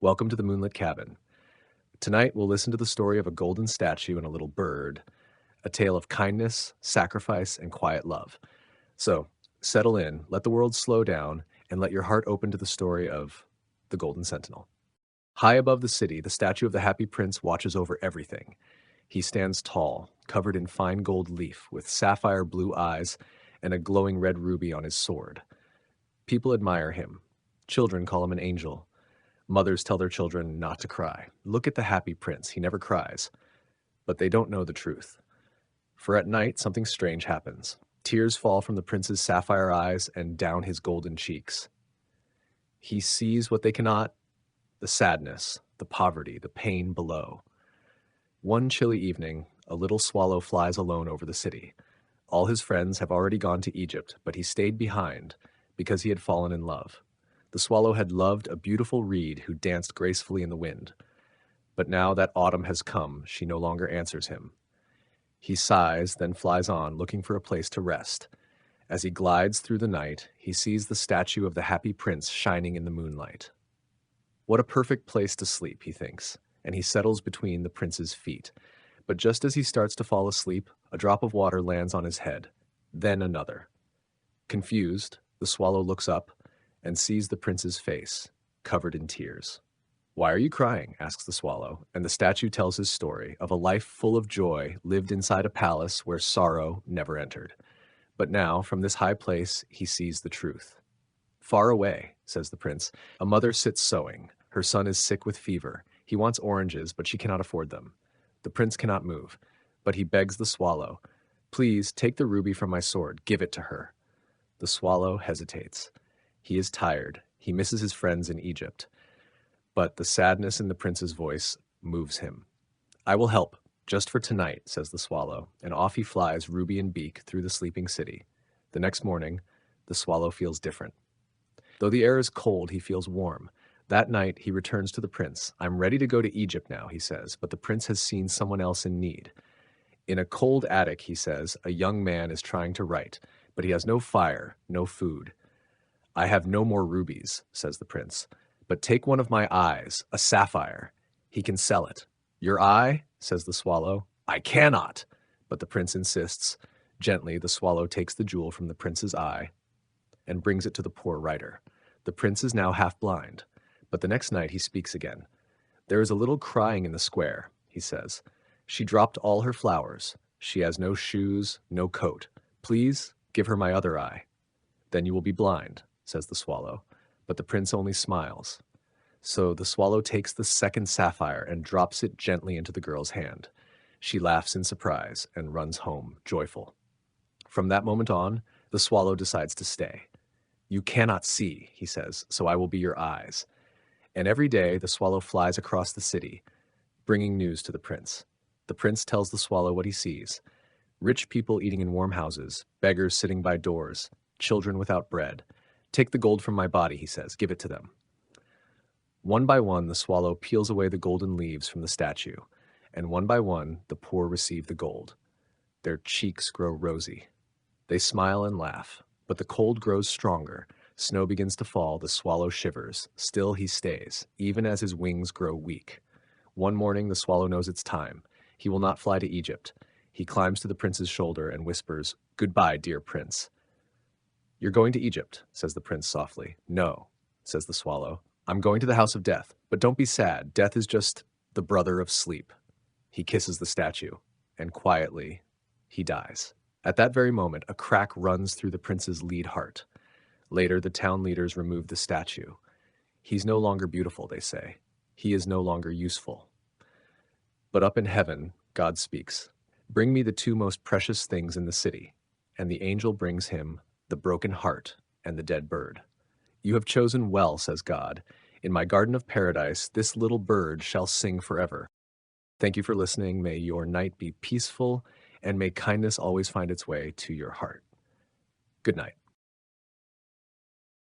Welcome to the Moonlit Cabin. Tonight, we'll listen to the story of a golden statue and a little bird, a tale of kindness, sacrifice, and quiet love. So, settle in, let the world slow down, and let your heart open to the story of the Golden Sentinel. High above the city, the statue of the Happy Prince watches over everything. He stands tall, covered in fine gold leaf, with sapphire blue eyes and a glowing red ruby on his sword. People admire him. Children call him an angel. Mothers tell their children not to cry. Look at the Happy Prince, he never cries. But they don't know the truth. For at night, something strange happens. Tears fall from the prince's sapphire eyes and down his golden cheeks. He sees what they cannot, the sadness, the poverty, the pain below. One chilly evening, a little swallow flies alone over the city. All his friends have already gone to Egypt, but he stayed behind because he had fallen in love. The swallow had loved a beautiful reed who danced gracefully in the wind. But now that autumn has come, she no longer answers him. He sighs, then flies on, looking for a place to rest. As he glides through the night, he sees the statue of the Happy Prince shining in the moonlight. What a perfect place to sleep, he thinks, and he settles between the prince's feet. But just as he starts to fall asleep, a drop of water lands on his head, then another. Confused, the swallow looks up and sees the prince's face, covered in tears. "Why are you crying?" asks the swallow, and the statue tells his story of a life full of joy lived inside a palace where sorrow never entered. But now, from this high place, he sees the truth. "Far away," says the prince, "a mother sits sewing. Her son is sick with fever. He wants oranges, but she cannot afford them. The prince cannot move, but he begs the swallow, 'Please take the ruby from my sword, give it to her.' The swallow hesitates. He is tired. He misses his friends in Egypt. But the sadness in the prince's voice moves him. 'I will help, just for tonight,' says the swallow, and off he flies, ruby in beak, through the sleeping city. The next morning, the swallow feels different. Though the air is cold, he feels warm. That night, he returns to the prince. 'I'm ready to go to Egypt now,' he says, but the prince has seen someone else in need. In a cold attic, he says, a young man is trying to write, but he has no fire, no food. 'I have no more rubies,' says the prince, 'but take one of my eyes, a sapphire. He can sell it.' 'Your eye?' says the swallow. 'I cannot!' But the prince insists. Gently, the swallow takes the jewel from the prince's eye and brings it to the poor writer. The prince is now half blind, but the next night he speaks again. 'There is a little crying in the square,' he says. 'She dropped all her flowers. She has no shoes, no coat. Please give her my other eye.' 'Then you will be blind,' says the swallow, but the prince only smiles. So the swallow takes the second sapphire and drops it gently into the girl's hand. She laughs in surprise and runs home, joyful. From that moment on, the swallow decides to stay. 'You cannot see,' he says, 'so I will be your eyes.' And every day the swallow flies across the city, bringing news to the prince. The prince tells the swallow what he sees. Rich people eating in warm houses, beggars sitting by doors, children without bread. 'Take the gold from my body,' he says, 'give it to them.' One by one, the swallow peels away the golden leaves from the statue, and one by one, the poor receive the gold. Their cheeks grow rosy. They smile and laugh, but the cold grows stronger. Snow begins to fall, the swallow shivers. Still he stays, even as his wings grow weak. One morning, the swallow knows it's time. He will not fly to Egypt. He climbs to the prince's shoulder and whispers, 'Goodbye, dear prince.' 'You're going to Egypt,' says the prince softly. 'No,' says the swallow. 'I'm going to the house of death. But don't be sad. Death is just the brother of sleep.' He kisses the statue, and quietly, he dies. At that very moment, a crack runs through the prince's lead heart. Later, the town leaders remove the statue. He's no longer beautiful, they say. He is no longer useful. But up in heaven, God speaks. 'Bring me the two most precious things in the city.' And the angel brings him the broken heart and the dead bird. 'You have chosen well,' says God. 'In my garden of paradise, this little bird shall sing forever.' Thank you for listening. May your night be peaceful, and may kindness always find its way to your heart. Good night.